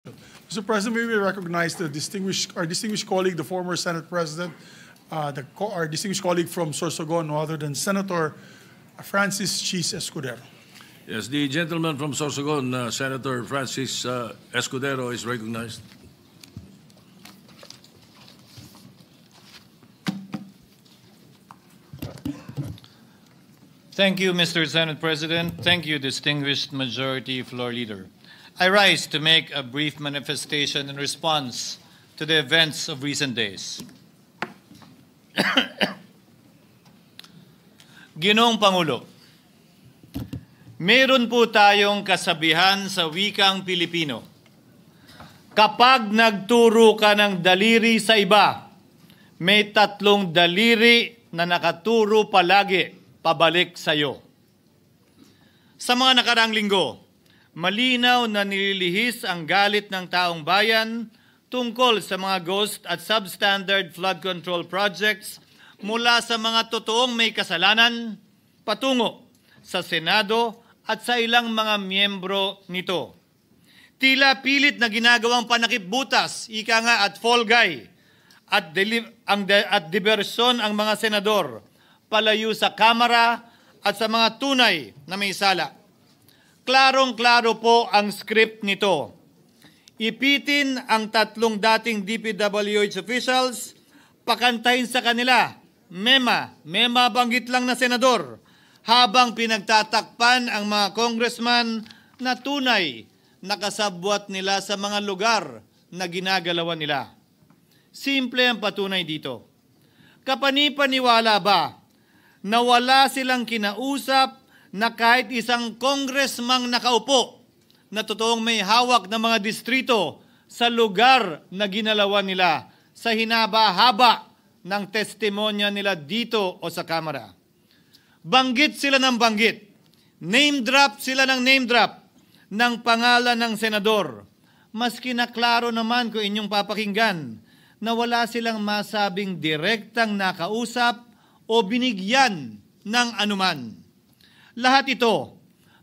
Mr. President, may we recognize our distinguished colleague, the former Senate President, our distinguished colleague from Sorsogon, no other than Senator Francis Cheese Escudero. Yes, the gentleman from Sorsogon, Senator Francis Escudero, is recognized. Thank you, Mr. Senate President. Thank you, distinguished Majority Floor Leader. I rise to make a brief manifestation in response to the events of recent days. Ginoong Pangulo, meron po tayong kasabihan sa wikang Pilipino. Kapag nagturo ka ng daliri sa iba, may tatlong daliri na nakaturo palagi pabalik sa iyo. Sa mga nakaraang linggo, malinaw na nililihis ang galit ng taong bayan tungkol sa mga ghost at substandard flood control projects mula sa mga totoong may kasalanan patungo sa Senado at sa ilang mga miyembro nito. Tila pilit na ginagawang panakipbutas, ika nga at fall guy, at diversyon ang mga senador palayo sa Kamara at sa mga tunay na may sala. Klarong-klaro po ang script nito. Ipitin ang tatlong dating DPWH officials, pakantahin sa kanila, mema banggit lang na senador, habang pinagtatakpan ang mga congressman na tunay nakasabwat nila sa mga lugar na ginagalawan nila. Simple ang patunay dito. Kapanipaniwala ba na wala silang kinausap na kahit isang congressman nakaupo na totoong may hawak ng mga distrito sa lugar na ginalawan nila sa hinaba-haba ng testimonya nila dito o sa Kamara? Banggit sila ng banggit, name drop sila ng name drop ng pangalan ng senador. Maski na klaro naman kung inyong papakinggan na wala silang masabing direktang nakausap o binigyan ng anuman. Lahat ito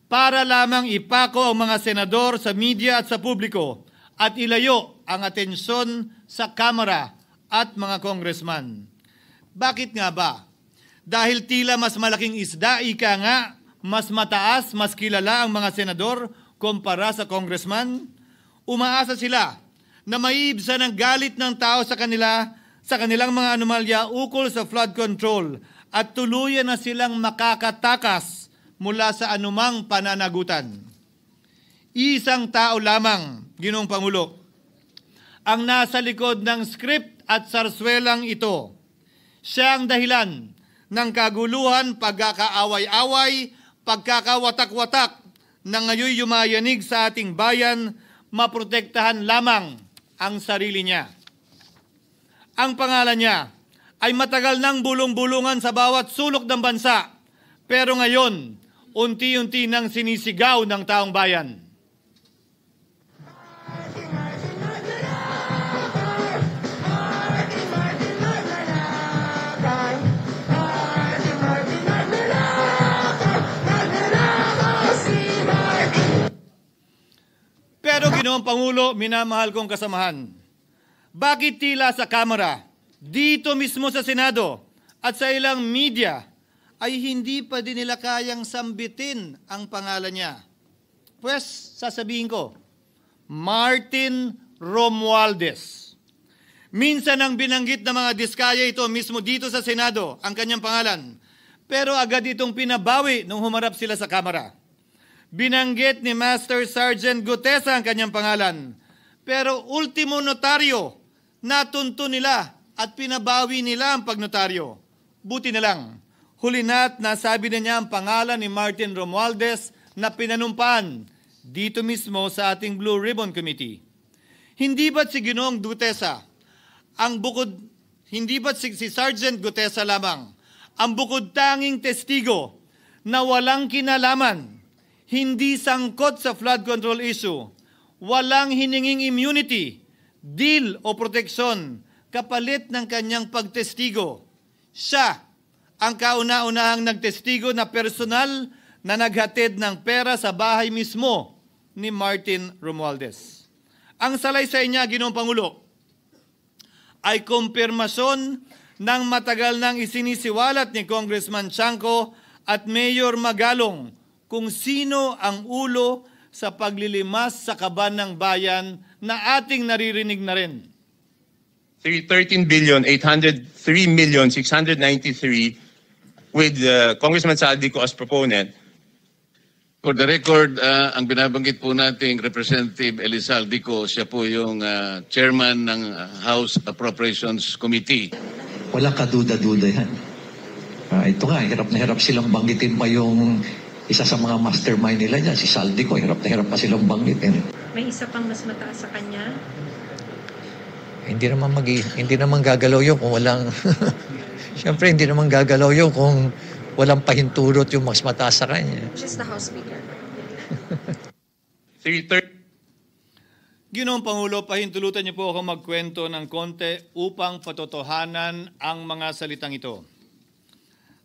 para lamang ipako ang mga senador sa media at sa publiko at ilayo ang atensyon sa Kamara at mga congressman. Bakit nga ba? Dahil tila mas malaking isda, ika nga, mas mataas, mas kilala ang mga senador kumpara sa congressman? Umaasa sila na maiibsan ang galit ng tao sa kanilang mga anomalya ukol sa flood control at tuluyan na silang makakatakas mula sa anumang pananagutan. Isang tao lamang, Ginoong Pangulo, ang nasa likod ng script at sarswelang ito. Siya ang dahilan ng kaguluhan, pagkakaaway-away, pagkakawatak-watak na ngayon yumayanig sa ating bayan, maprotektahan lamang ang sarili niya. Ang pangalan niya ay matagal nang bulong-bulungan sa bawat sulok ng bansa, pero ngayon, unti-unti nang sinisigaw ng taong bayan. Pero Ginoong Pangulo, minamahal kong kasamahan, bakit tila sa Kamara, dito mismo sa Senado at sa ilang media ay hindi pa din nila kayang sambitin ang pangalan niya? Pues, sasabihin ko, Martin Romualdez. Minsan ang binanggit ng mga diskaya ito mismo dito sa Senado, ang kanyang pangalan. Pero agad itong pinabawi nung humarap sila sa Kamara. Binanggit ni Master Sergeant Gutesa ang kanyang pangalan. Pero ultimo notaryo, natunto nila at pinabawi nila ang pagnotaryo. Buti na lang, huli na't nasabi na niya ang pangalan ni Martin Romualdez na pinanumpaan dito mismo sa ating Blue Ribbon Committee. Hindi ba't si Ginoong Gutesa, hindi ba't si Sergeant Gutesa lamang, ang bukod tanging testigo na walang kinalaman, hindi sangkot sa flood control issue, walang hininging immunity, deal o proteksyon kapalit ng kanyang pagtestigo. Siya ang kauna-unahang nagtestigo na personal na naghatid ng pera sa bahay mismo ni Martin Romualdez. Ang salaysay niya, Ginoong Pangulo, ay kumpirmasyon ng matagal nang isinisiwalat ni Congressman Chanco at Mayor Magalong kung sino ang ulo sa paglilimas sa kaban ng bayan na ating naririnig na rin. 13,803,693 with Congressman Saldico as proponent. For the record, ang binabanggit po nating Representative Elizalde, siya po yung chairman ng House Appropriations Committee. Walang kaduda-duda yan. Ito nga, hirap na hirap silang banggitin pa yung isa sa mga mastermind nila dyan, si Saldico, hirap na hirap pa silang banggitin. May isa pang mas mataas sa kanya? Hindi naman gagalaw yun kung walang... Siyempre, hindi naman gagalaw yun kung walang pahintulot yung mas mataas sa kanya. Just the House Speaker. Ginoong Pangulo, pahintulutan niyo po ako magkwento ng konti upang patotohanan ang mga salitang ito.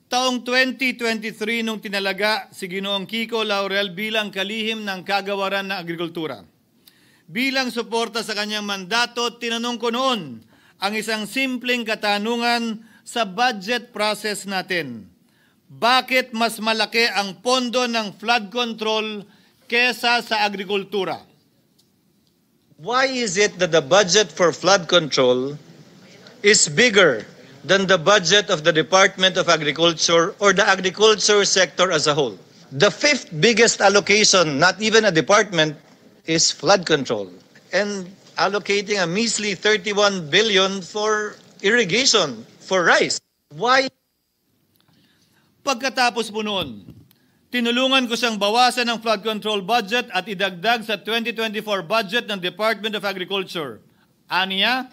Taong 2023 nung tinalaga si Ginoong Kiko Laurel bilang kalihim ng Kagawaran ng Agrikultura. Bilang suporta sa kanyang mandato, tinanong ko noon ang isang simpleng katanungan sa budget process natin. Bakit mas malaki ang pondo ng flood control kesa sa agrikultura? Why is it that the budget for flood control is bigger than the budget of the Department of Agriculture or the agriculture sector as a whole? The fifth biggest allocation, not even a department, is flood control. And allocating a measly 31 billion for irrigation, for rice. Why? Pagkatapos po noon, tinulungan ko siyang bawasan ang flood control budget at idagdag sa 2024 budget ng Department of Agriculture. Aniya,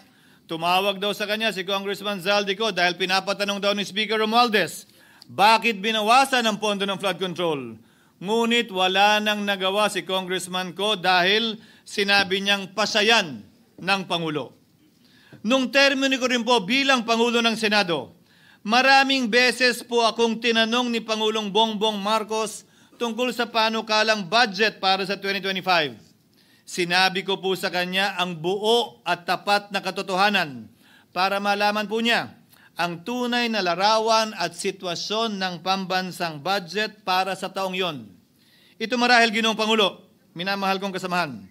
tumawag daw sa kanya si Congressman Zaldico dahil pinapatanong daw ni Speaker Romualdez, bakit binawasan ang pondo ng flood control? Ngunit wala nang nagawa si Congressman ko dahil sinabi niyang pasayan ng Pangulo. Nung termino ko rin po bilang Pangulo ng Senado, maraming beses po akong tinanong ni Pangulong Bongbong Marcos tungkol sa panukalang budget para sa 2025. Sinabi ko po sa kanya ang buo at tapat na katotohanan para malaman po niya ang tunay na larawan at sitwasyon ng pambansang budget para sa taong yon. Ito marahil, Ginoong Pangulo, minamahal kong kasamahan,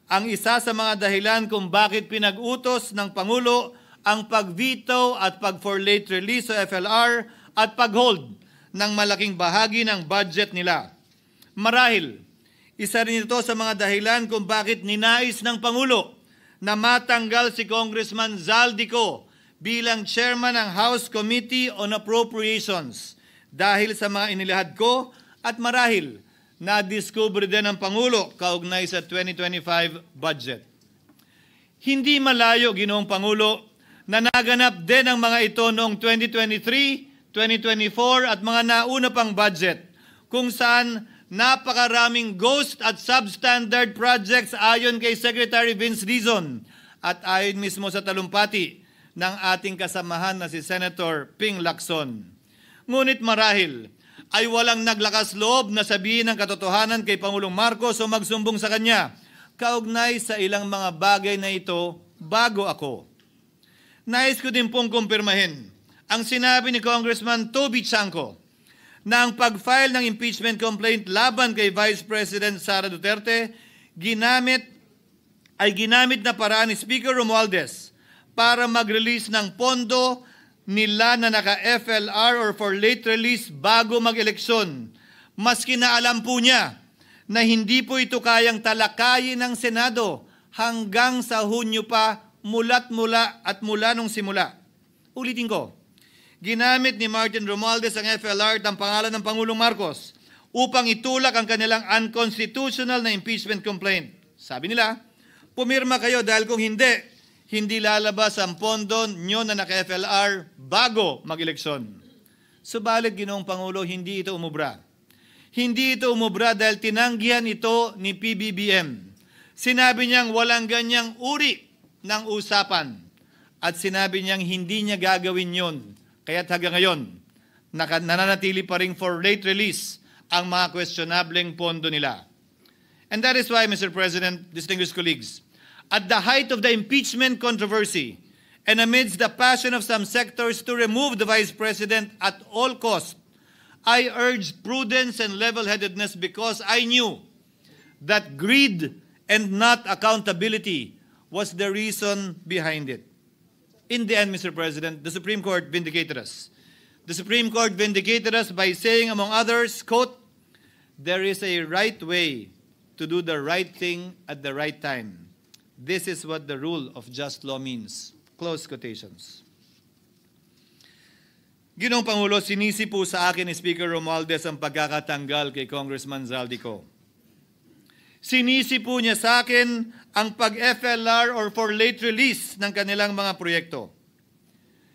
ang isa sa mga dahilan kung bakit pinag-utos ng Pangulo ang pag-veto at pag-for late release o FLR at pag-hold ng malaking bahagi ng budget nila. Marahil, isa rin ito sa mga dahilan kung bakit ninais ng Pangulo na matanggal si Congressman Zaldico bilang chairman ng House Committee on Appropriations dahil sa mga inilahad ko at marahil na-discover din ng Pangulo kaugnay sa 2025 budget. Hindi malayo, Ginoong Pangulo, na naganap din ang mga ito noong 2023, 2024 at mga nauna pang budget kung saan napakaraming ghost at substandard projects ayon kay Secretary Vince Dizon at ayon mismo sa talumpati ng ating kasamahan na si Senator Ping Lacson. Ngunit marahil ay walang naglakas loob na sabihin ang katotohanan kay Pangulong Marcos o magsumbong sa kanya kaugnay sa ilang mga bagay na ito bago ako. Nais ko din pong kumpirmahin ang sinabi ni Congressman Toby Chanco na ang pag-file ng impeachment complaint laban kay Vice President Sara Duterte ginamit na paraan ni Speaker Romualdez para mag-release ng pondo nila na naka-FLR or for late release bago mag-eleksyon. Maski na alam po niya na hindi po ito kayang talakayin ng Senado hanggang sa Hunyo pa mula nung simula. Ulitin ko, ginamit ni Martin Romualdez ang FLR at ang pangalan ng Pangulong Marcos upang itulak ang kanilang unconstitutional na impeachment complaint. Sabi nila, pumirma kayo dahil kung hindi lalabas ang pondo nyo na naka-FLR bago mag-eleksyon. Subalit, Ginoong Pangulo, hindi ito umubra. Hindi ito umubra dahil tinanggihan ito ni PBBM. Sinabi niyang walang ganyang uri ng usapan at sinabi niyang hindi niya gagawin yon. Kaya't hanggang ngayon, nananatili pa rin for late release ang mga questionableng pondo nila. And that is why, Mr. President, distinguished colleagues, at the height of the impeachment controversy, and amidst the passion of some sectors to remove the Vice President at all costs, I urged prudence and level-headedness because I knew that greed and not accountability was the reason behind it. In the end, Mr. President, the Supreme Court vindicated us. The Supreme Court vindicated us by saying, among others, quote, "There is a right way to do the right thing at the right time. This is what the rule of just law means." Close quotations. Ginoong Pangulo, sinisi po sa akin ni Speaker Romualdez ang pagkakatanggal kay Congressman Zaldico. Sinisi po niya sa akin ang pag-FLR or for late release ng kanilang mga proyekto.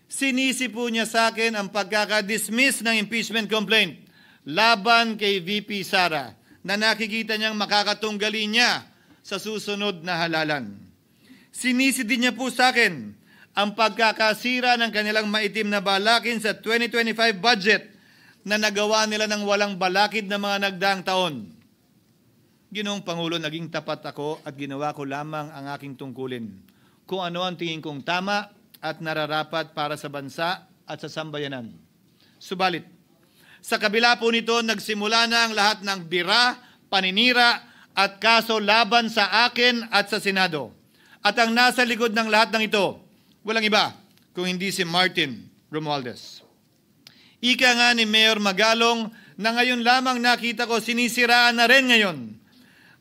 Sinisi po niya sa akin ang pagkakadismiss ng impeachment complaint laban kay VP Sara na nakikita niyang makakatunggali niya sa susunod na halalan. Sinisi din niya po sa akin ang pagkakasira ng kanilang maitim na balakin sa 2025 budget na nagawa nila ng walang balakid na mga nagdaang taon. Ginoong Pangulo, naging tapat ako at ginawa ko lamang ang aking tungkulin. Kung ano ang tingin kong tama at nararapat para sa bansa at sa sambayanan. Subalit, sa kabila po nito, nagsimula na ang lahat ng bira, paninira at kaso laban sa akin at sa Senado. At ang nasa likod ng lahat ng ito, walang iba kung hindi si Martin Romualdez. Ika nga ni Mayor Magalong na ngayon lamang nakita ko sinisiraan na rin ngayon.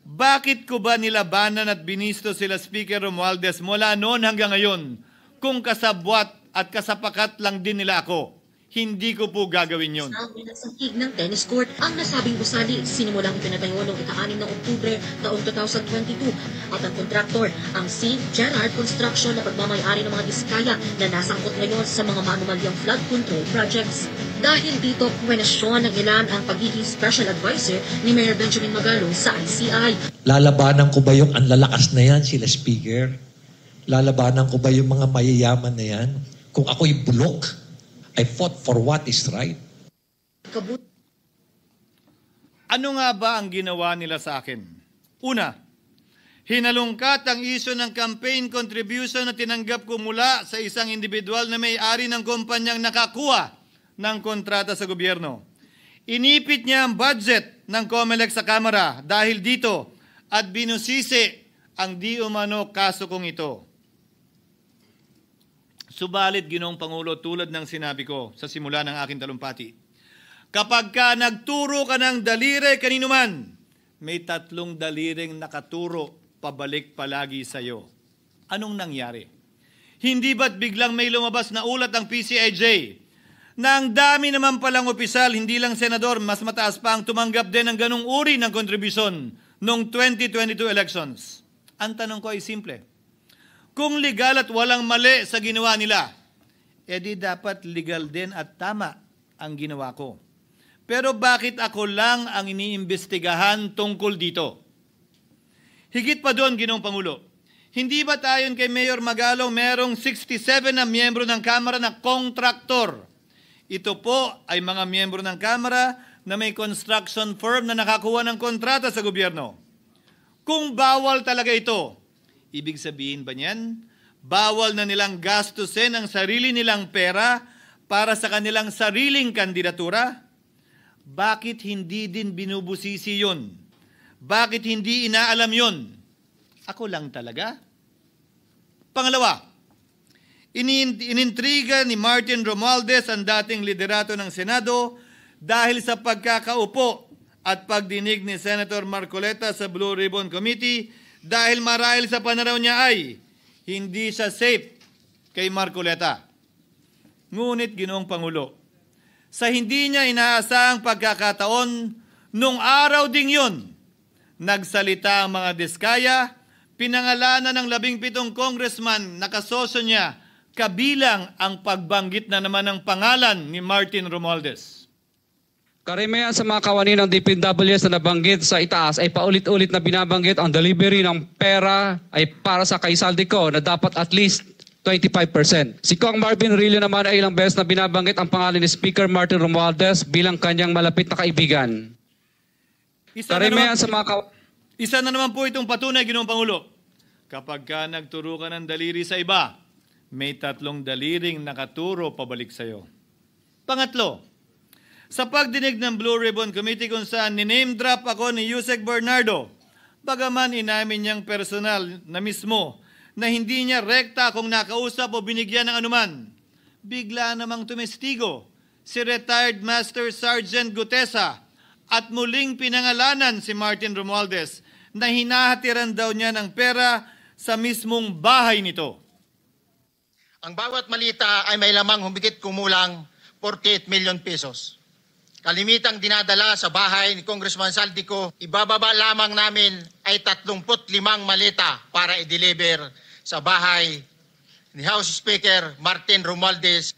Bakit ko ba nilabanan at binisto sila Speaker Romualdez mula noon hanggang ngayon kung kasabwat at kasapakat lang din nila ako? Hindi ko po gagawin yun. Sa pinasangkig ng tennis court, ang nasabing gusali sinimulang pinatayo noong ika-6 ng Oktubre taong 2022 at ang kontraktor, ang St. Gerard Construction na pagmamayari ng mga diskaya na nasangkot ngayon sa mga maanumalyang flood control projects. Dahil dito, kwenasyon ng ilan ang pagiging special advisor ni Mayor Benjamin Magalong sa ICI. Lalabanan ko ba yung anlalakas na yan, sila Speaker? Lalabanan ko ba yung mga mayayaman na yan? Kung ako'y bulok, I fought for what is right. Ano nga ba ang ginawa nila sa akin? Una, hinalungkat ang isyu ng campaign contribution na tinanggap ko mula sa isang individual na may-ari ng kumpanyang nakakuha ng kontrata sa gobyerno. Inipit niya ang budget ng COMELEC sa Kamara dahil dito at binusisi ang di umano kaso kong ito. Subalit, Ginoong Pangulo, tulad ng sinabi ko sa simula ng aking talumpati, kapag ka nagturo ka ng daliri kanino man, may 3 daliring nakaturo pabalik palagi sa iyo. Anong nangyari? Hindi ba't biglang may lumabas na ulat ng PCIJ na ang dami naman palang opisyal, hindi lang senador, mas mataas pa ang tumanggap din ng ganung uri ng kontribusyon noong 2022 elections? Ang tanong ko ay simple. Kung legal at walang mali sa ginawa nila, edi dapat legal din at tama ang ginawa ko. Pero bakit ako lang ang iniimbestigahan tungkol dito? Higit pa doon, Ginoong Pangulo, hindi ba tayon kay Mayor Magalong merong 67 na miyembro ng Kamara na kontraktor? Ito po ay mga miyembro ng Kamara na may construction firm na nakakuha ng kontrata sa gobyerno. Kung bawal talaga ito, ibig sabihin ba niyan, bawal na nilang gastusin ang sarili nilang pera para sa kanilang sariling kandidatura? Bakit hindi din binubusisi yun? Bakit hindi inaalam yun? Ako lang talaga? Pangalawa, inintriga ni Martin Romualdez ang dating liderato ng Senado dahil sa pagkakaupo at pagdinig ni Senator Marcoleta sa Blue Ribbon Committee dahil marahil sa pananaw niya ay hindi siya safe kay Marcoleta. Ngunit, Ginoong Pangulo, sa hindi niya inaasahang pagkakataon, nung araw ding yun, nagsalita ang mga diskaya, pinangalanan ng 17 congressman na kasosyo niya, kabilang ang pagbanggit na naman ng pangalan ni Martin Romualdez. Karamihan sa mga kawani ng DPWH na nabanggit sa itaas ay paulit-ulit na binabanggit ang delivery ng pera ay para sa kay Zaldico na dapat at least 25%. Si Kong Marvin Rillo naman ay ilang beses na binabanggit ang pangalan ni Speaker Martin Romualdez bilang kanyang malapit na kaibigan. Isa na naman po itong patunay, Ginoong Pangulo. Kapag ka nagturo ka ng daliri sa iba, may 3 daliring nakaturo pabalik sa'yo. Pangatlo, sa pagdinig ng Blue Ribbon Committee kung saan niname drop ako ni Yusek Bernardo, bagaman inamin niyang personal na mismo na hindi niya rekta kung nakausap o binigyan ng anuman, bigla namang tumestigo si retired Master Sergeant Gutesa at muling pinangalanan si Martin Romualdez na hinahatiran daw niya ng pera sa mismong bahay nito. Ang bawat malita ay may lamang humigit kumulang 48 million pesos. Kalimitang dinadala sa bahay ni Congressman Saldico, ibababa lamang namin ay 35 malita para i-deliver sa bahay ni House Speaker Martin Romualdez.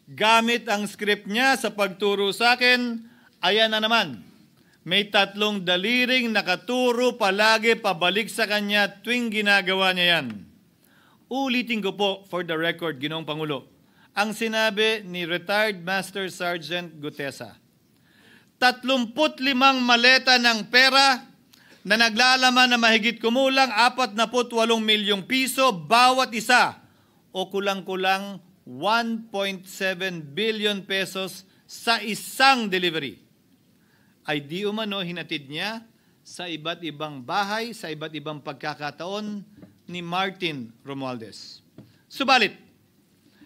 Gamit ang script niya sa pagturo sa akin, ayan na naman. May 3 daliring nakaturo palagi pabalik sa kanya tuwing ginagawa niya yan. Ulitin ko po for the record, Ginoong Pangulo, ang sinabi ni retired Master Sergeant Gutesa. 35 maleta ng pera na naglalaman na mahigit kumulang 48 milyong piso bawat isa o kulang-kulang 1.7 billion pesos sa isang delivery. Ay di umano hinatid niya sa iba't ibang bahay, sa iba't ibang pagkakataon ni Martin Romualdez. Subalit,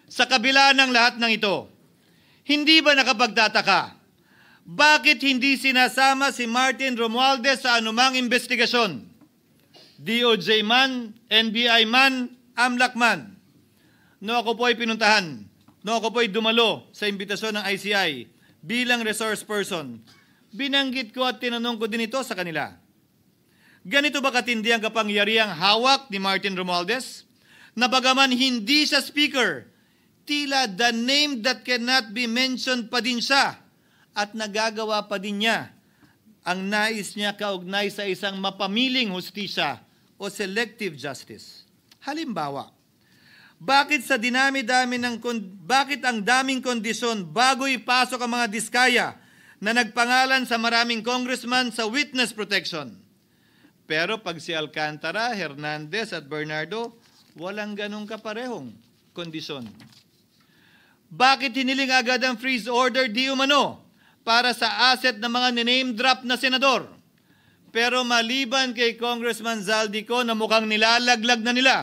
sa kabila ng lahat ng ito, hindi ba nakapagtataka? Bakit hindi sinasama si Martin Romualdez sa anumang investigasyon? DOJ man, NBI man, AMLAC man. No ako po'y pinuntahan, no ako po'y dumalo sa imbitasyon ng ICI bilang resource person, binanggit ko at tinanong ko din ito sa kanila. Ganito ba katindi ang kapangyarihang hawak ni Martin Romualdez? Na bagaman hindi siya speaker, tila the name that cannot be mentioned pa din siya at nagagawa pa din niya ang nais niya kaugnay sa isang mapamiling hustisya o selective justice. Halimbawa, bakit ang daming kondisyon bago ipasok ang mga diskaya na nagpangalan sa maraming congressman sa witness protection? Pero pag si Alcantara, Hernandez at Bernardo, walang ganong kaparehong kondisyon. Bakit hiniling agad ang freeze order di umano para sa asset ng mga name drop na senador? Pero maliban kay Congressman Zaldico na mukhang nilalaglag na nila,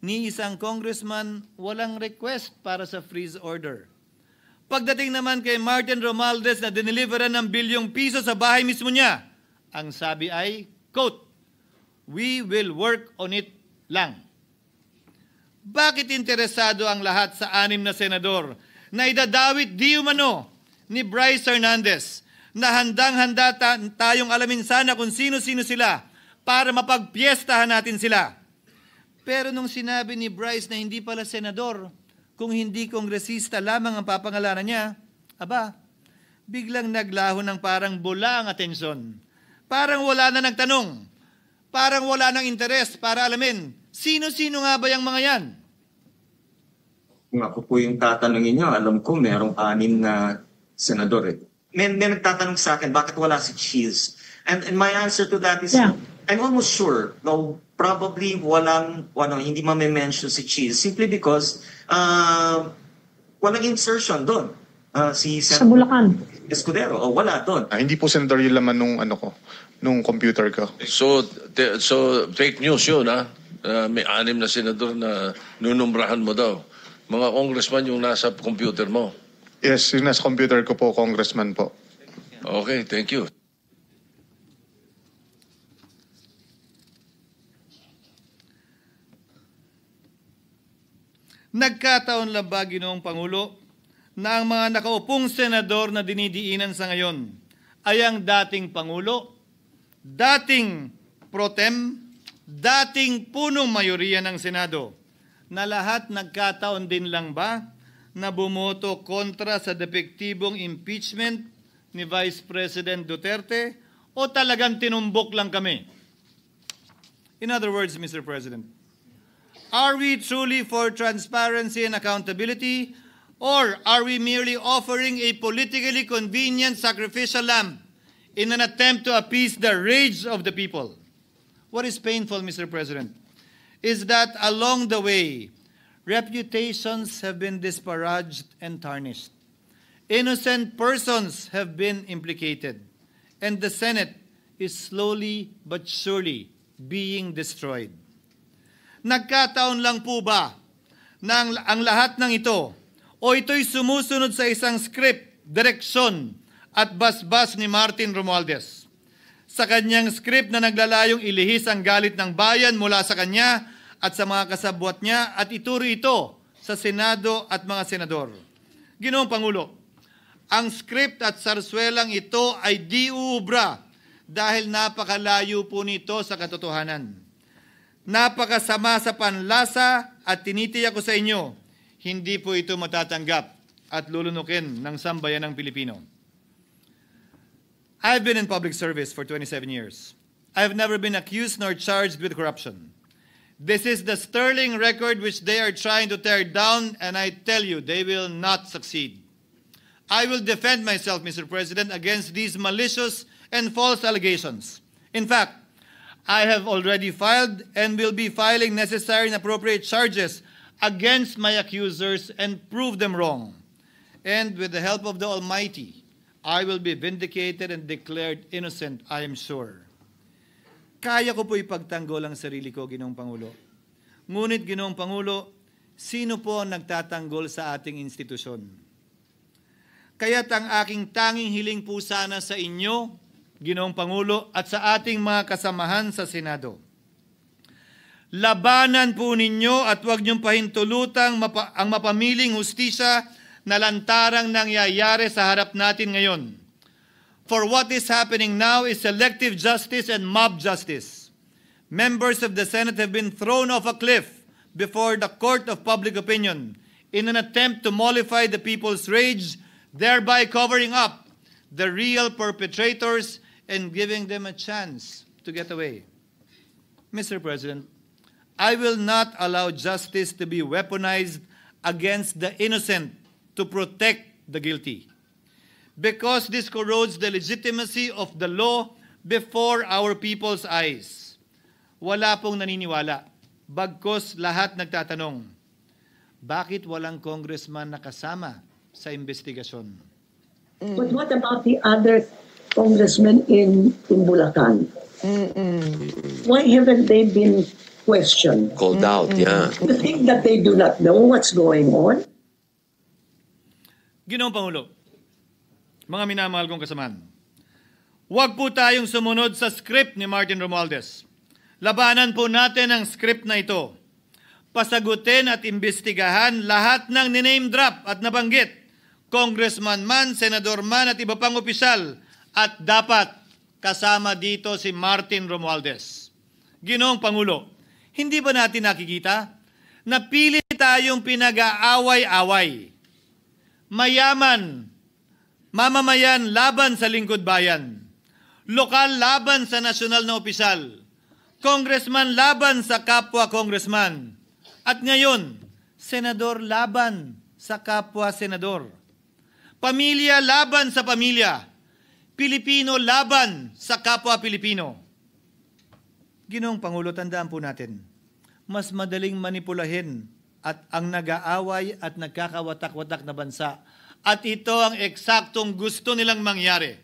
ni isang congressman walang request para sa freeze order. Pagdating naman kay Martin Romualdez na dineliveran ng bilyong piso sa bahay mismo niya, ang sabi ay, quote, "We will work on it lang." Bakit interesado ang lahat sa 6 na senador na idadawit di umano ni Bryce Hernandez na handang-handa tayong alamin sana kung sino-sino sila para mapagpiestahan natin sila? Pero nung sinabi ni Bryce na hindi pala senador, kung hindi kongresista lamang ang papangalanan niya, aba, biglang naglaho ng parang bula ang atensyon. Parang wala na nagtanong. Parang wala nang interes para alamin, sino-sino nga ba yung mga yan? Kung ako po yung tatanungin niyo, alam ko merong 6 na senador eh. May nagtatanong sa akin, bakit wala si Cheese? And my answer to that is, I'm almost sure, no, probably hindi ma-mention si Cheese simply because walang insertion doon. Si sa Bulacan. Escudero, wala doon. Hindi po senador yung laman nung computer ko. So fake news yun, ha? May 6 na senador na nunumbrahan mo daw. Mga congressman yung nasa computer mo. Yes, yung nasa computer ko po, congressman po. Okay, thank you. Nagkataon lang ba, Ginoong Pangulo, na ang mga nakaupong senador na dinidiinan sa ngayon ay ang dating Pangulo, dating pro tem, dating punong mayoriya ng Senado, na lahat nagkataon din lang ba na bumoto kontra sa depektibong impeachment ni Vice President Duterte o talagang tinumbok lang kami? In other words, Mr. President, are we truly for transparency and accountability, or are we merely offering a politically convenient sacrificial lamb in an attempt to appease the rage of the people? What is painful, Mr. President, is that along the way, reputations have been disparaged and tarnished. Innocent persons have been implicated, and the Senate is slowly but surely being destroyed. Nagkataon lang po ba na ang lahat ng ito o ito'y sumusunod sa isang script, direksyon at basbas ni Martin Romualdez? Sa kanyang script na naglalayong ilihis ang galit ng bayan mula sa kanya at sa mga kasabwat niya at ituro ito sa Senado at mga senador. Ginoong Pangulo, ang script at sarswelang ito ay di uubra dahil napakalayo po nito sa katotohanan. Napakasama sa panlasa at tinitiyak ko sa inyo, hindi po ito matatanggap at lulunukin ng sambayanang Pilipino. I've been in public service for 27 years. I've never been accused nor charged with corruption. This is the sterling record which they are trying to tear down, and I tell you, they will not succeed. I will defend myself, Mr. President, against these malicious and false allegations. In fact, I have already filed and will be filing necessary and appropriate charges against my accusers and prove them wrong. And with the help of the Almighty, I will be vindicated and declared innocent, I am sure. Kaya ko po ipagtanggol ang sarili ko, Ginoong Pangulo. Ngunit, Ginoong Pangulo, sino po ang nagtatanggol sa ating institusyon? Kaya't ang aking tanging hiling po sana sa inyo, Ginoong Pangulo, at sa ating mga kasamahan sa Senado. Labanan po ninyo at huwag niyong pahintulutang ang mapamiling hustisya na lantarang nangyayari sa harap natin ngayon. For what is happening now is selective justice and mob justice. Members of the Senate have been thrown off a cliff before the court of public opinion in an attempt to mollify the people's rage, thereby covering up the real perpetrators and giving them a chance to get away. Mr. President, I will not allow justice to be weaponized against the innocent to protect the guilty. Because this corrodes the legitimacy of the law before our people's eyes. Wala pong naniniwala. Bagkos lahat nagtatanong, bakit walang congressman na kasama sa investigasyon? But what about the other congressmen in Bulacan? Why haven't they been questioned? Called out, yeah. You think that they do not know what's going on? Ginoong Pangulo, mga minamahal kong kasamaan, huwag po tayong sumunod sa script ni Martin Romualdez. Labanan po natin ang script na ito. Pasagutin at imbestigahan lahat ng niname drop at nabanggit, congressman man, senador man at iba pang opisyal, at dapat kasama dito si Martin Romualdez. Ginoong Pangulo, hindi ba natin nakikita na pilit tayong pinag-aaway-away? Mayaman, mamamayan laban sa lingkod bayan, lokal laban sa nasyonal na opisyal, congressman laban sa kapwa congressman, at ngayon, senador laban sa kapwa senador, pamilya laban sa pamilya, Pilipino laban sa kapwa Pilipino. Ginoong Pangulo, tandaan po natin, mas madaling manipulahin at ang nag-aaway at nagkakawatak-watak na bansa. At ito ang eksaktong gusto nilang mangyari.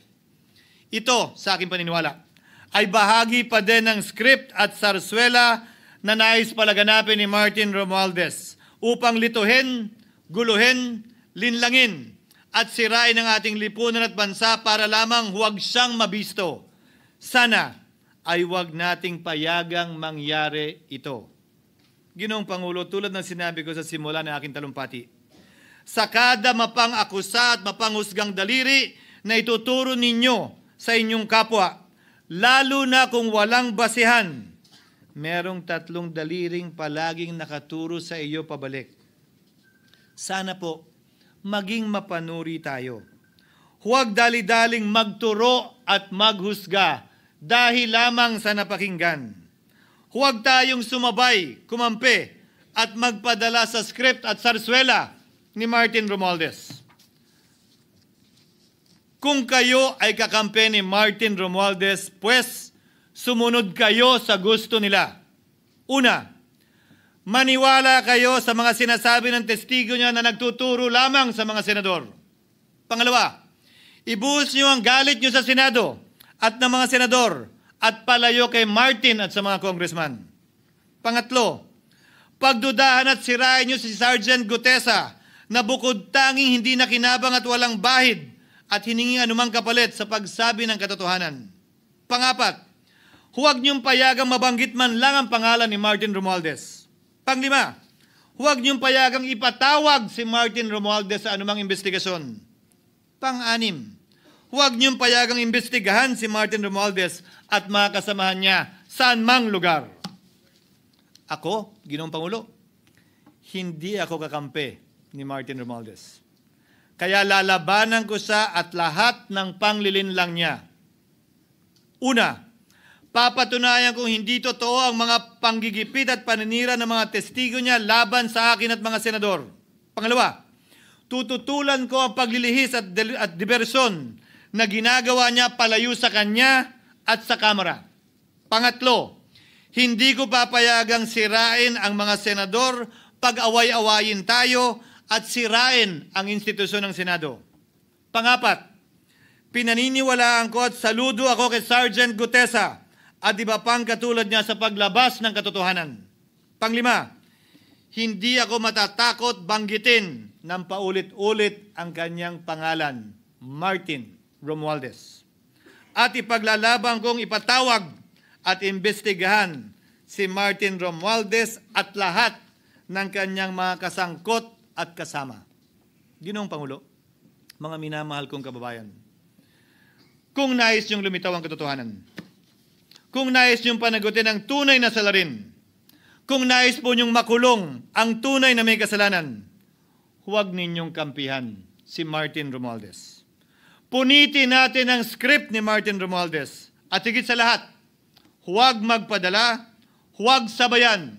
Ito, sa aking paniniwala, ay bahagi pa din ng script at sarswela na nais palaganapin ni Martin Romualdez upang lituhin, guluhin, linlangin at sirain ang ating lipunan at bansa para lamang huwag siyang mabisto. Sana ay huwag nating payagang mangyari ito. Ginoong Pangulo, tulad ng sinabi ko sa simula ng aking talumpati, sa kada mapang-akusa at mapanghusgang daliri na ituturo ninyo sa inyong kapwa, lalo na kung walang basihan, merong 3 daliring palaging nakaturo sa iyo pabalik. Sana po, maging mapanuri tayo. Huwag dali-daling magturo at maghusga dahil lamang sa napakinggan. Huwag tayong sumabay, kumampi, at magpadala sa script at sarswela ni Martin Romualdez. Kung kayo ay kakampi ni Martin Romualdez, pues sumunod kayo sa gusto nila. Una, maniwala kayo sa mga sinasabi ng testigo niya na nagtuturo lamang sa mga senador. Pangalawa, ibuhos niyo ang galit niyo sa Senado at ng mga senador at palayo kay Martin at sa mga congressman. Pangatlo, pagdudahan at sirain niyo si Sergeant Gutesa na bukod tanging hindi nakinabang at walang bahid at hiningi anumang kapalit sa pagsabi ng katotohanan. Pangapat, huwag niyong payagang mabanggit man lang ang pangalan ni Martin Romualdez. Panglima, huwag niyong payagang ipatawag si Martin Romualdez sa anumang investigasyon. Pang-anim, huwag niyong payagang imbestigahan si Martin Romualdez at mga kasamahan niya saan mang lugar. Ako, Ginoong Pangulo, hindi ako kakampi ni Martin Romualdez. Kaya lalabanan ko siya at lahat ng panglilinlang niya. Una, papatunayan kong hindi totoo ang mga panggigipit at paninira ng mga testigo niya laban sa akin at mga senador. Pangalawa, tututulan ko ang paglilihis at diversyon na ginagawa niya palayo sa kanya at sa Kamara. Pangatlo, hindi ko papayagang sirain ang mga senador pag away-awayin tayo at sirain ang institusyon ng Senado. Pangapat, pinaniniwalaan ko at saludo ako kay Sergeant Gutesa at iba pang katulad niya sa paglabas ng katotohanan. Panglima, hindi ako matatakot banggitin ng paulit-ulit ang kanyang pangalan, Martin Romualdez. At ipaglalaban kong ipatawag at imbestigahan si Martin Romualdez at lahat ng kanyang mga kasangkot at kasama. Ginoong Pangulo, mga minamahal kong kababayan, kung nais niyong lumitaw ang katotohanan, kung nais niyong panagutin ang tunay na salarin, kung nais po niyong makulong ang tunay na may kasalanan, huwag ninyong kampihan si Martin Romualdez. Punitin natin ang script ni Martin Romualdez at higit sa lahat, huwag magpadala, huwag sabayan,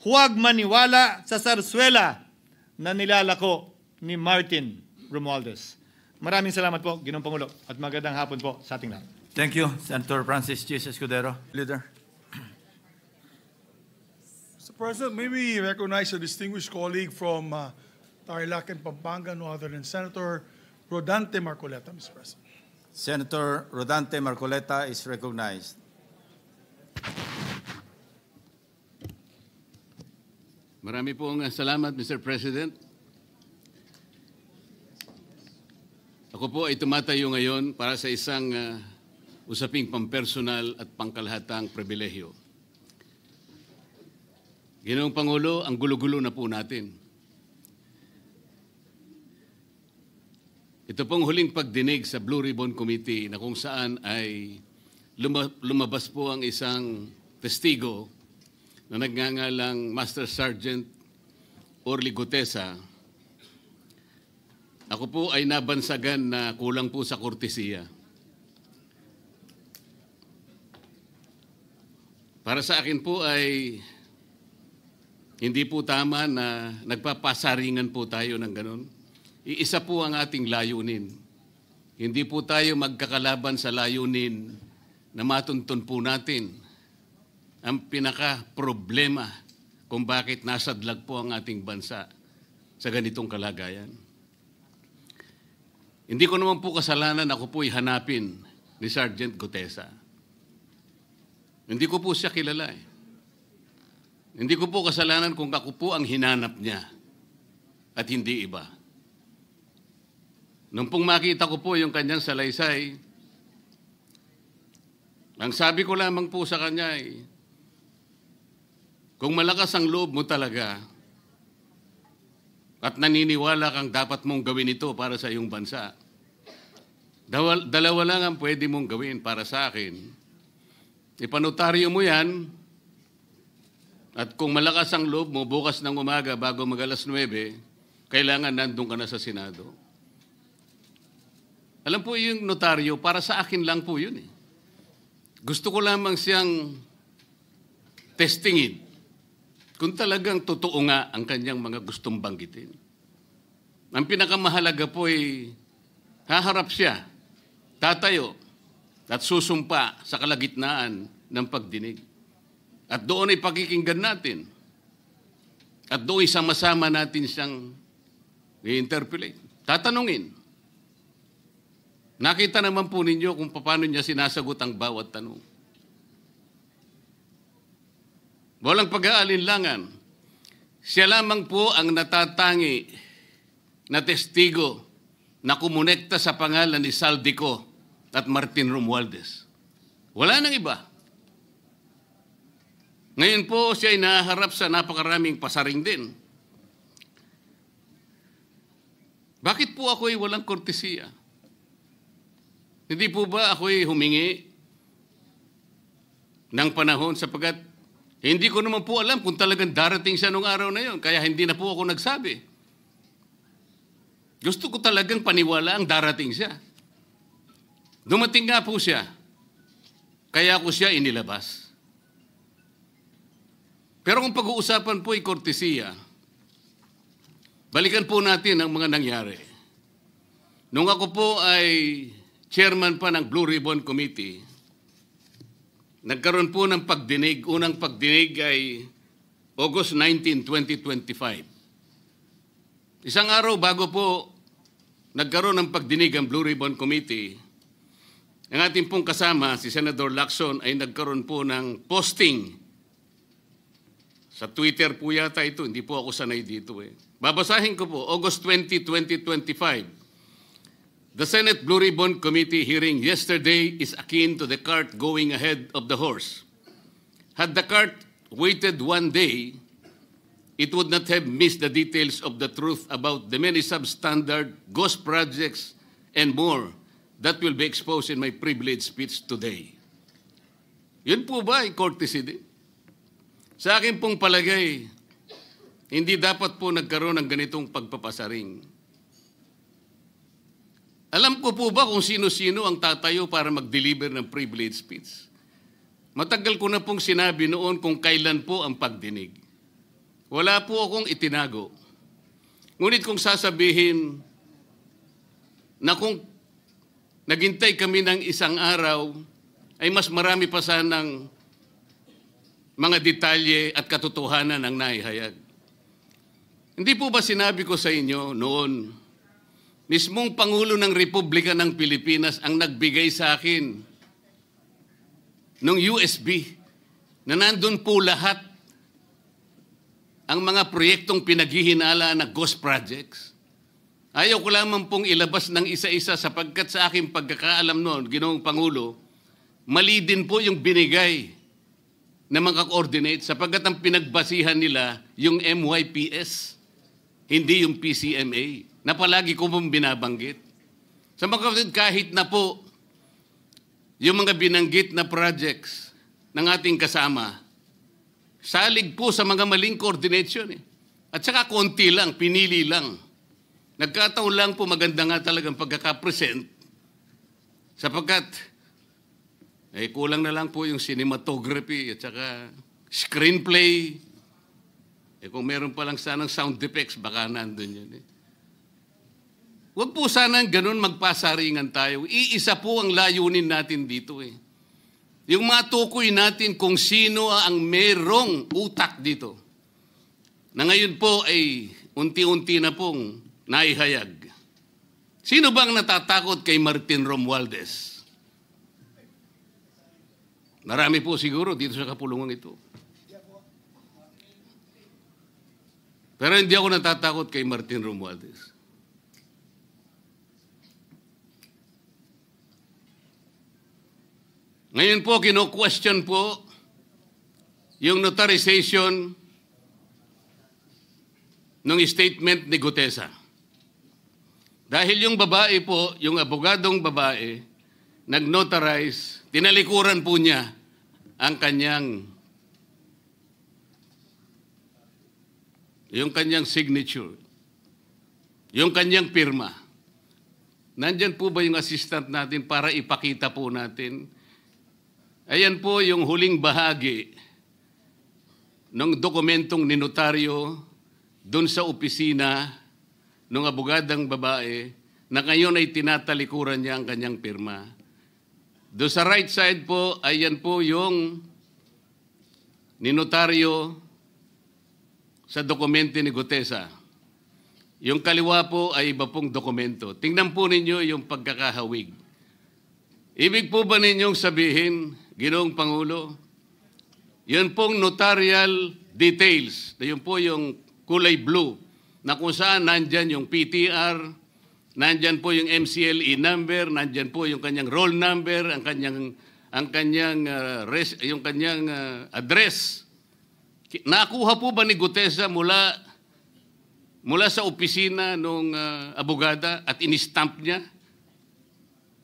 huwag maniwala sa sarswela na nilalako ni Martin Romualdez. Maraming salamat po, Ginoong Pangulo, at magandang hapon po sa ating lahat. Thank you, Senator Francis Chis Escudero. Leader. Mr. President, may we recognize a distinguished colleague from Tarlac and Pampanga, no other than Senator Rodante Marcoleta, Mr. President. Senator Rodante Marcoleta is recognized. Marami pong salamat, Mr. President. Ako po ay tumatayo ngayon para sa isang usaping pampersonal at pangkalahatang pribilehyo. Ginoong Pangulo, ang gulo-gulo na po natin. Ito pong huling pagdinig sa Blue Ribbon Committee na kung saan ay lumabas po ang isang testigo na nagngangalang Master Sergeant Orly Gutesa. Ako po ay nabansagan na kulang po sa kortesiya. Para sa akin po ay hindi po tama na nagpapasaringan po tayo ng ganun. Iisa po ang ating layunin. Hindi po tayo magkakalaban sa layunin na matuntun po natin ang pinaka-problema kung bakit nasadlag po ang ating bansa sa ganitong kalagayan. Hindi ko naman po kasalanan ako po'y hanapin ni Sergeant Gutesa. Hindi ko po siya kilala eh. Hindi ko po kasalanan kung ako po ang hinanap niya at hindi iba. Nung pong makita ko po yung kanyang salaysay, ang sabi ko lamang po sa kanya ay, kung malakas ang loob mo talaga at naniniwala kang dapat mong gawin ito para sa iyong bansa, dalawa lang ang pwede mong gawin para sa akin. Ipanotaryo mo yan at kung malakas ang loob mo, bukas ng umaga bago mag-alas 9, kailangan nandun ka na sa Senado. Alam po yung notaryo, para sa akin lang po yun eh. Gusto ko lamang siyang testingin kung talagang totoo nga ang kanyang mga gustong banggitin. Ang pinakamahalaga po ay haharap siya, tatayo, at susumpa sa kalagitnaan ng pagdinig. At doon ay pakikinggan natin. At doon ay sama-sama natin siyang i-interpolate. Tatanungin. Nakita naman po ninyo kung paano niya sinasagot ang bawat tanong. Walang pag-aalinlangan. Siya lamang po ang natatangi na testigo na kumonekta sa pangalan ni Saldico at Martin Romualdez. Wala nang iba. Ngayon po siya ay naharap sa napakaraming pasaring din. Bakit po ako ay walang kortesiya? Hindi po ba ako ay humingi ng panahon sapagkat hindi ko naman po alam kung talagang darating siya nung araw na yon, kaya hindi na po ako nagsabi. Gusto ko talagang paniwala ang darating siya. Dumating nga po siya, kaya ko siya inilabas. Pero kung pag-uusapan po ay kortesiya, balikan po natin ang mga nangyari. Nung ako po ay chairman pa ng Blue Ribbon Committee, nagkaroon po ng pagdinig. Unang pagdinig ay August 19, 2025. Isang araw bago po nagkaroon ng pagdinig ang Blue Ribbon Committee, ang ating pong kasama, si Senator Lacson, ay nagkaroon po ng posting. Sa Twitter po yata ito, hindi po ako sanay dito eh. Babasahin ko po, August 20, 2025. The Senate Blue Ribbon Committee hearing yesterday is akin to the cart going ahead of the horse. Had the cart waited one day, it would not have missed the details of the truth about the many substandard ghost projects and more that will be exposed in my privileged speech today. Yun po ba ay courtesy din? Sa akin pong palagay, hindi dapat po nagkaroon ng ganitong pagpapasaring. Alam ko po ba kung sino-sino ang tatayo para mag-deliver ng privilege speech? Matagal ko na pong sinabi noon kung kailan po ang pagdinig. Wala po akong itinago. Ngunit kung sasabihin na kung naghintay kami ng isang araw, ay mas marami pa sanang mga detalye at katotohanan ang naihayag. Hindi po ba sinabi ko sa inyo noon, mismong Pangulo ng Republika ng Pilipinas ang nagbigay sa akin ng USB na nandun po lahat ang mga proyektong pinaghihinala na ghost projects. Ayaw ko lamang pong ilabas ng isa-isa sapagkat sa aking pagkakaalam noon, Ginoong Pangulo, mali din po yung binigay na mga coordinates sapagkat ang pinagbasihan nila yung MYPS, hindi yung PCMA, na palagi ko pong binabanggit. Sa mga kapatid, kahit na po yung mga binanggit na projects ng ating kasama, salig po sa mga maling coordination eh. At saka konti lang, pinili lang. Nagkataon lang po maganda nga talagang pagkakapresent sapagkat kulang na lang po yung cinematography at saka screenplay. Kung meron pa lang sanang sound effects, baka nandun yun eh. Huwag po sanang ganun magpasaringan tayo. Iisa po ang layunin natin dito eh. Yung matukoy natin kung sino ang merong utak dito. Na ngayon po ay unti-unti na pong naihayag. Sino bang natatakot kay Martin Romualdez? Marami po siguro dito sa kapulungan ito. Pero hindi ako natatakot kay Martin Romualdez. Ngayon po, kino-question po yung notarization ng statement ni Gutesa. Dahil yung babae po, yung abogadong babae, nag-notarize, tinalikuran po niya ang kanyang signature, yung kanyang pirma. Nandyan po ba yung assistant natin para ipakita po natin? Ayan po yung huling bahagi ng dokumentong ninotaryo doon sa opisina ng abogadang babae na ngayon ay tinatalikuran niya ang kanyang pirma. Doon sa right side po, ayan po yung ninotaryo sa dokumento ni Gutesa. Yung kaliwa po ay iba pong dokumento. Tingnan po ninyo yung pagkakahawig. Ibig po ba ninyong sabihin, Ginoong Pangulo, yun pong notarial details, na yun po yung kulay blue, na kung saan nandyan yung PTR, nandyan po yung MCLE number, nandyan po yung kanyang roll number, yung kanyang address. Nakuha po ba ni Gutesa mula sa opisina ng abogada at in-stamp niya?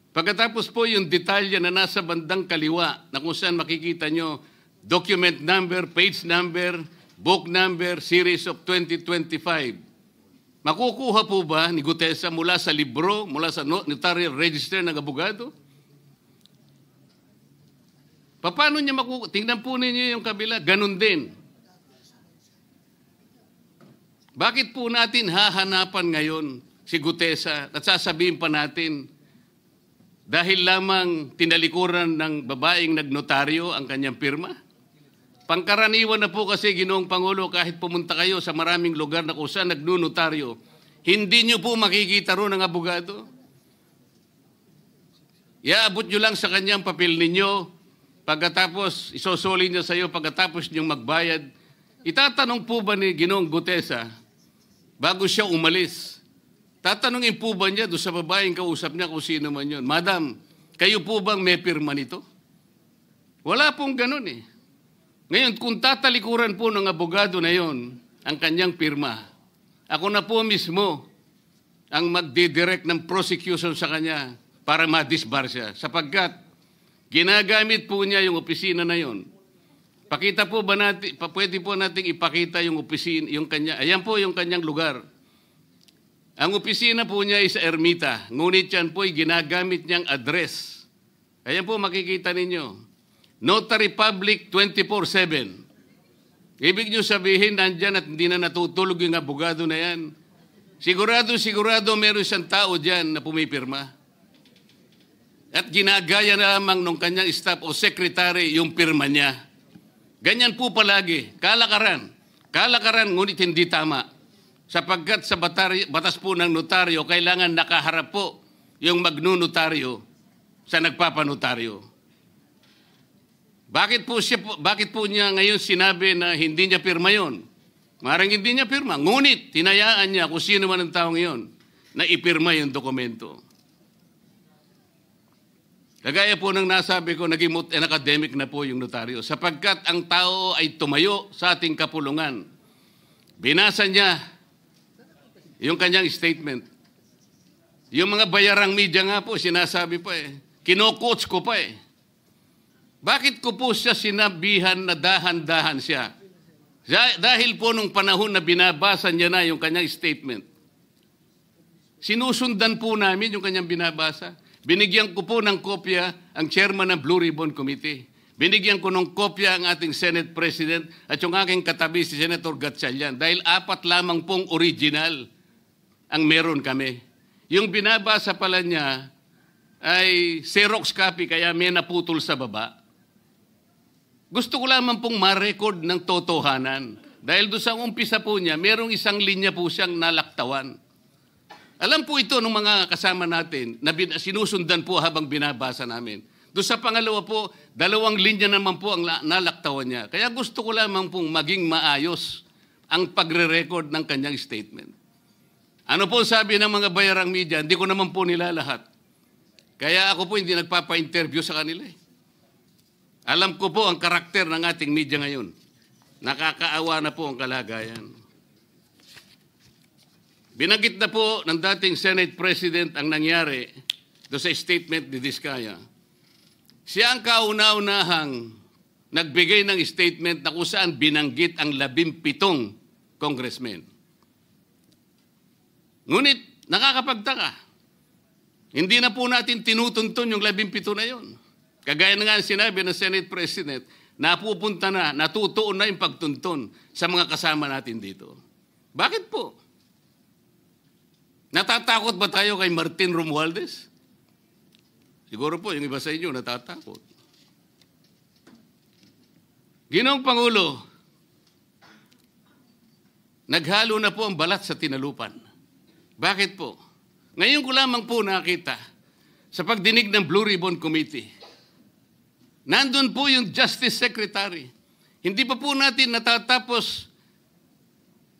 Pagkatapos po yung detalye na nasa bandang kaliwa na kung saan makikita nyo document number, page number, book number, series of 2025. Makukuha po ba ni Gutesa mula sa libro, mula sa notarial register ng abogado? Paano niya makukuha? Tingnan po ninyo yung kabila, ganun din. Bakit po natin hahanapan ngayon si Gutesa at sasabihin pa natin dahil lamang tinalikuran ng babaeng nagnotaryo ang kanyang pirma? Pangkaraniwan na po kasi, Ginoong Pangulo, kahit pumunta kayo sa maraming lugar na kung saan nagnunotaryo, hindi nyo po makikita roon ang abogado. Iaabot nyo lang sa kanyang papel ninyo, pagkatapos isosoli niya sa iyo, pagkatapos nyo magbayad. Itatanong po ba ni Ginoong Gutesa, bago siya umalis, tatanungin po ba niya doon sa babaeng kausap niya kung sino man yun, Madam, kayo po bang may pirma nito? Wala pong ganun eh. Ngayon, kung tatalikuran po ng abogado na yon ang kanyang pirma, ako na po mismo ang magdidirect ng prosecution sa kanya para ma-disbar siya. Sapagkat ginagamit po niya yung opisina na yon. Pakita po ba natin, pwede po nating ipakita yung opisina, yung kanya, ayan po yung kanyang lugar. Ang opisina po niya ay sa Ermita, ngunit yan po ay ginagamit niyang address. Ayan po makikita ninyo. Notary Public 24/7. Ibig niyo sabihin, nandyan at hindi na natutulog yung abogado na yan. Sigurado meron isang tao dyan na pumipirma. At ginagaya na lamang ng kanyang staff o secretary yung pirma niya. Ganyan po palagi. Kalakaran. Kalakaran, ngunit hindi tama. Sapagkat sa batas po ng notaryo, kailangan nakaharap po yung magnunotaryo sa nagpapanotaryo. Bakit po niya ngayon sinabi na hindi niya pirma yon? Maring hindi niya pirma. Ngunit, tinayaan niya kung sino man ang taong iyon na ipirma yung dokumento. Kagaya po ng nasabi ko, naging academic na po yung notaryo. Sapagkat ang tao ay tumayo sa ating kapulungan. Binasa niya yung kanyang statement. Yung mga bayarang media nga po, sinasabi pa eh. Kino-coach ko pa eh. Bakit ko po siya sinabihan na dahan-dahan siya? Dahil po nung panahon na binabasa niya na yung kanyang statement, sinusundan po namin yung kanyang binabasa. Binigyan ko po ng kopya ang chairman ng Blue Ribbon Committee. Binigyan ko ng kopya ang ating Senate President at yung aking katabi si Senator Gatchalian dahil 4 lamang pong original ang meron kami. Yung binabasa pala niya ay Xerox copy kaya may naputol sa baba. Gusto ko lamang pong ma-record ng totohanan. Dahil doon sa umpisa po niya, merong isang linya po siyang nalaktawan. Alam po ito ng mga kasama natin na sinusundan po habang binabasa namin. Doon sa pangalawa po, 2 linya naman po ang nalaktawan niya. Kaya gusto ko lamang pong maging maayos ang pagre-record ng kanyang statement. Ano po sabi ng mga bayarang media? Hindi ko naman po nila lahat. Kaya ako po hindi nagpapa-interview sa kanila eh. Alam ko po ang karakter ng ating media ngayon. Nakakaawa na po ang kalagayan. Binanggit na po ng dating Senate President ang nangyari do sa statement ni Diskaya. Siya ang kauna-unahang nagbigay ng statement na kung saan binanggit ang 17 congressmen. Ngunit nakakapagtaka. Hindi na po natin tinutuntun yung 17 na yon. Kagaya na nga sinabi ng Senate President, napupunta na, natutuon na yung pagtuntun sa mga kasama natin dito. Bakit po? Natatakot ba tayo kay Martin Romualdez? Siguro po, yung iba sa inyo natatakot. Ginoong Pangulo, naghalo na po ang balat sa tinalupan. Bakit po? Ngayon ko lamang po nakita sa pagdinig ng Blue Ribbon Committee. Nandun po yung Justice Secretary. Hindi pa po natin natatapos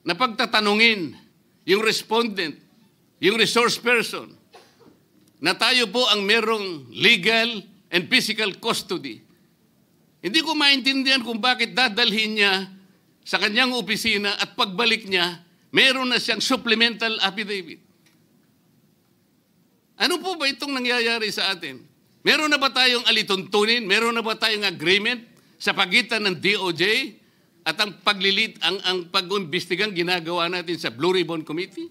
na pagtatanungin yung respondent, yung resource person, na tayo po ang merong legal and physical custody. Hindi ko maintindihan kung bakit dadalhin niya sa kanyang opisina at pagbalik niya, meron na siyang supplemental affidavit. Ano po ba itong nangyayari sa atin? Meron na ba tayong alituntunin? Meron na ba tayong agreement sa pagitan ng DOJ at ang ang pag-imbestigang ginagawa natin sa Blue Ribbon Committee?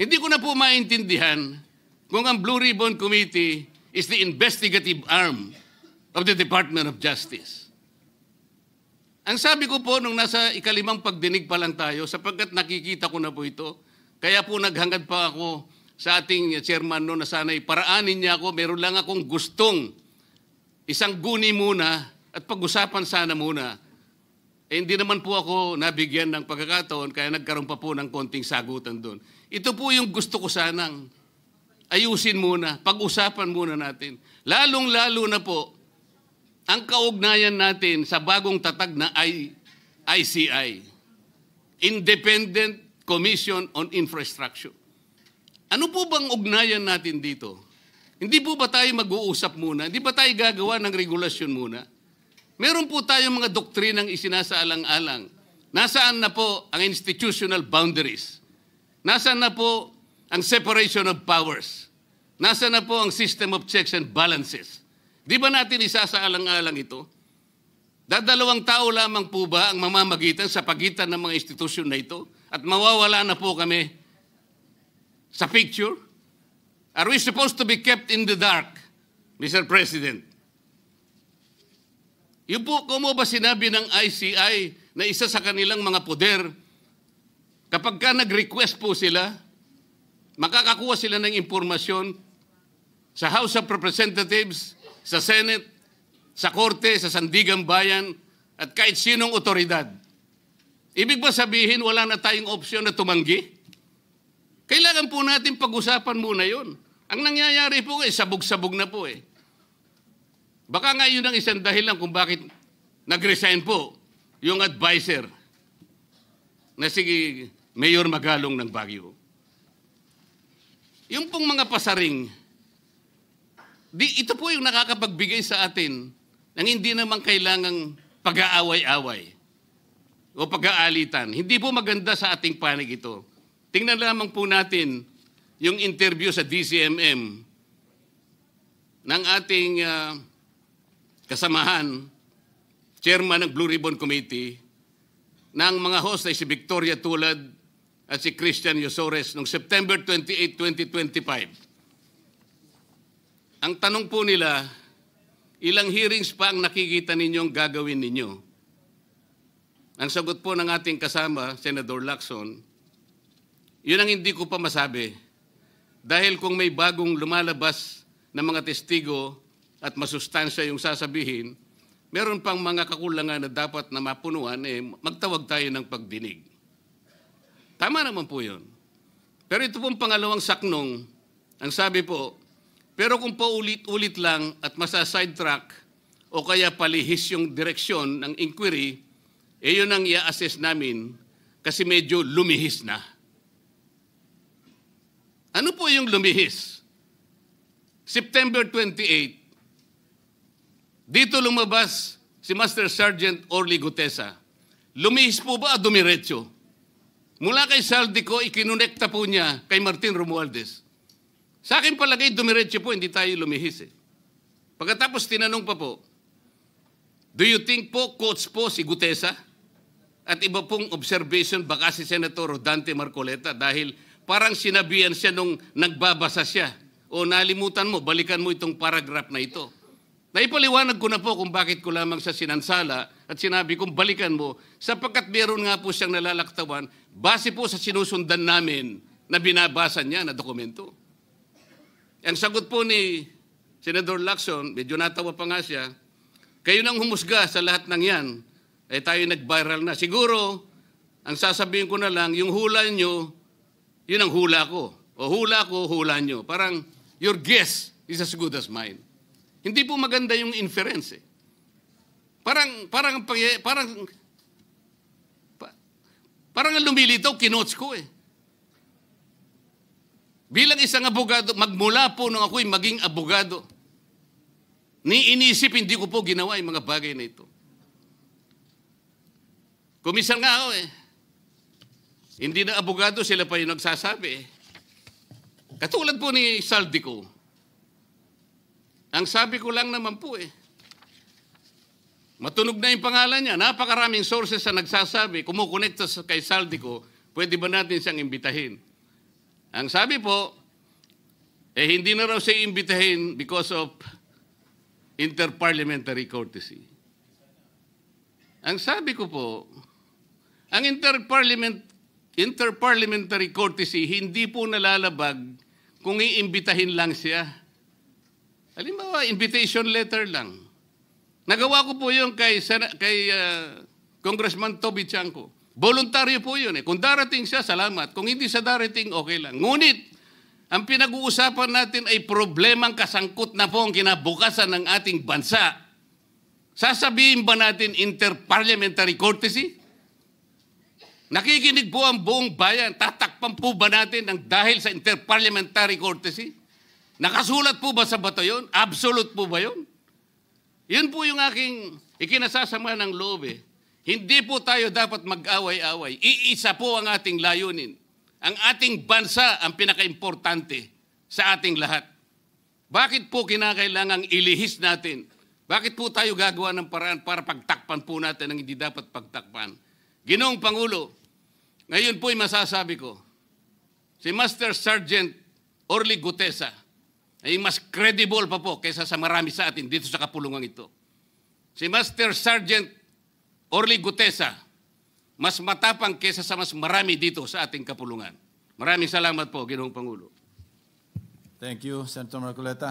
Hindi ko na po maintindihan kung ang Blue Ribbon Committee is the investigative arm of the Department of Justice. Ang sabi ko po nung nasa ikalimang pagdinig pa lang tayo, sapagkat nakikita ko na po ito, kaya po naghangad pa ako sa ating chairman noon na sana'y paraanin niya ako, meron lang akong gustong isang guni muna at pag-usapan sana muna. Hindi naman po ako nabigyan ng pagkakataon, kaya nagkaroon pa po ng konting sagutan doon. Ito po yung gusto ko sanang ayusin muna, pag-usapan muna natin. Lalong-lalo na po, ang kaugnayan natin sa bagong tatag na ICI, Independent Commission on Infrastructure. Ano po bang ugnayan natin dito? Hindi po ba tayo mag-uusap muna? Hindi ba tayo gagawa ng regulasyon muna? Meron po tayong mga doktrinang isinasaalang-alang. Nasaan na po ang institutional boundaries? Nasaan na po ang separation of powers? Nasaan na po ang system of checks and balances? Di ba natin isasaalang-alang ito? Dadalawang tao lamang po ba ang mamamagitan sa pagitan ng mga institusyon na ito? At mawawala na po kami sa picture? Are we supposed to be kept in the dark, Mr. President? Yung po, kung mo ba sinabi ng ICI na isa sa kanilang mga poder, kapag ka nag-request po sila, makakakuha sila ng impormasyon sa House of Representatives, sa Senate, sa Korte, sa Sandigang Bayan, at kahit sinong otoridad. Ibig ba sabihin wala na tayong opsyon na tumanggi? Kailangan po natin pag-usapan muna yun. Ang nangyayari po sabog-sabog na po eh. Baka nga yun ang isang dahilan kung bakit nag-resign po yung advisor na si Mayor Magalong ng Baguio. Yung pong mga pasaring, ito po yung nakakapagbigay sa atin ng hindi naman kailangang pag-aaway-away o pag-aalitan. Hindi po maganda sa ating panig ito. Tingnan lamang po natin yung interview sa DCMM ng ating kasamahan, chairman ng Blue Ribbon Committee, ng mga host ay si Victoria Tulad at si Christian Yosores noong September 28, 2025. Ang tanong po nila, ilang hearings pa ang nakikita ninyong gagawin ninyo? Ang sagot po ng ating kasama, Senator Lacson, yun ang hindi ko pa masabi. Dahil kung may bagong lumalabas na mga testigo at masustansya yung sasabihin, meron pang mga kakulangan na dapat na mapunuan, magtawag tayo ng pagdinig. Tama naman po yun. Pero ito pong pangalawang saknong, ang sabi po, pero kung paulit-ulit lang at masa-sidetrack o kaya palihis yung direksyon ng inquiry, yun ang i-assess namin kasi medyo lumihis na. Ano po yung lumihis? September 28, dito lumabas si Master Sergeant Orly Gutesa. Lumihis po ba o dumiretso? Mula kay Saldico, ikinonekta po niya kay Martin Romualdez. Sa akin palagay, dumiretso po, hindi tayo lumihis eh. Pagkatapos tinanong pa po, do you think po, coach po si Gutesa? At iba pong observation baka si Senator Rodante Marcoleta dahil parang sinabihan siya nung nagbabasa siya. O nalimutan mo, balikan mo itong paragraph na ito. Naipaliwanag ko na po kung bakit ko lamang siya sinansala at sinabi kong balikan mo sapagkat meron nga po siyang nalalaktawan base po sa sinusundan namin na binabasa niya na dokumento. Ang sagot po ni Senator Lacson, medyo natawa pa nga siya, Kayo nang humusga sa lahat ng yan, tayo nag-viral na. Siguro, ang sasabihin ko na lang, yung hula nyo, yun ang hula ko. O hula ko, hula nyo. Parang, your guess is as good as mine. Hindi po maganda yung inference eh. Parang ang lumilitaw, kinots ko eh. Bilang isang abogado, magmula po nung ako'y maging abogado, inisip, hindi ko po ginawa yung mga bagay na ito. Kumisan nga ako eh. Hindi na abogado, sila pa yung nagsasabi eh. Katulad po ni Saldico. Ang sabi ko lang naman po eh, matunog na yung pangalan niya. Napakaraming sources na nagsasabi, kumukonekta kay Saldico, pwede ba natin siyang imbitahin? Ang sabi po, hindi na raw siya imbitahin because of interparliamentary courtesy. Ang sabi ko po, ang interparliamentary courtesy hindi po nalalabag kung iimbitahin lang siya. Halimbawa, invitation letter lang. Nagawa ko po yun kay Congressman Toby Chanco. Voluntaryo po yun eh. Kung darating siya, salamat. Kung hindi siya darating, okay lang. Ngunit, ang pinag-uusapan natin ay problemang kasangkot na po ang kinabukasan ng ating bansa. Sasabihin ba natin interparliamentary courtesy? Nakikinig po ang buong bayan. Tatakpan po ba natin ng dahil sa interparliamentary courtesy? Nakasulat po ba sa bato yun? Absolute po ba yun? Yun po yung aking ikinasasama ng loob eh. Hindi po tayo dapat mag-away-away. Iisa po ang ating layunin. Ang ating bansa ang pinaka-importante sa ating lahat. Bakit po kinakailangang ilihis natin? Bakit po tayo gagawa ng paraan para pagtakpan po natin ang hindi dapat pagtakpan? Ginoong Pangulo, ngayon po'y masasabi ko, si Master Sergeant Orly Gutesa ay mas credible pa po kaysa sa marami sa atin dito sa kapulungan ito. Si Master Sergeant Orly Gutesa, mas matapang kaysa sa mas marami dito sa ating kapulungan. Maraming salamat po, Ginoong Pangulo. Thank you, Senator Marcoleta.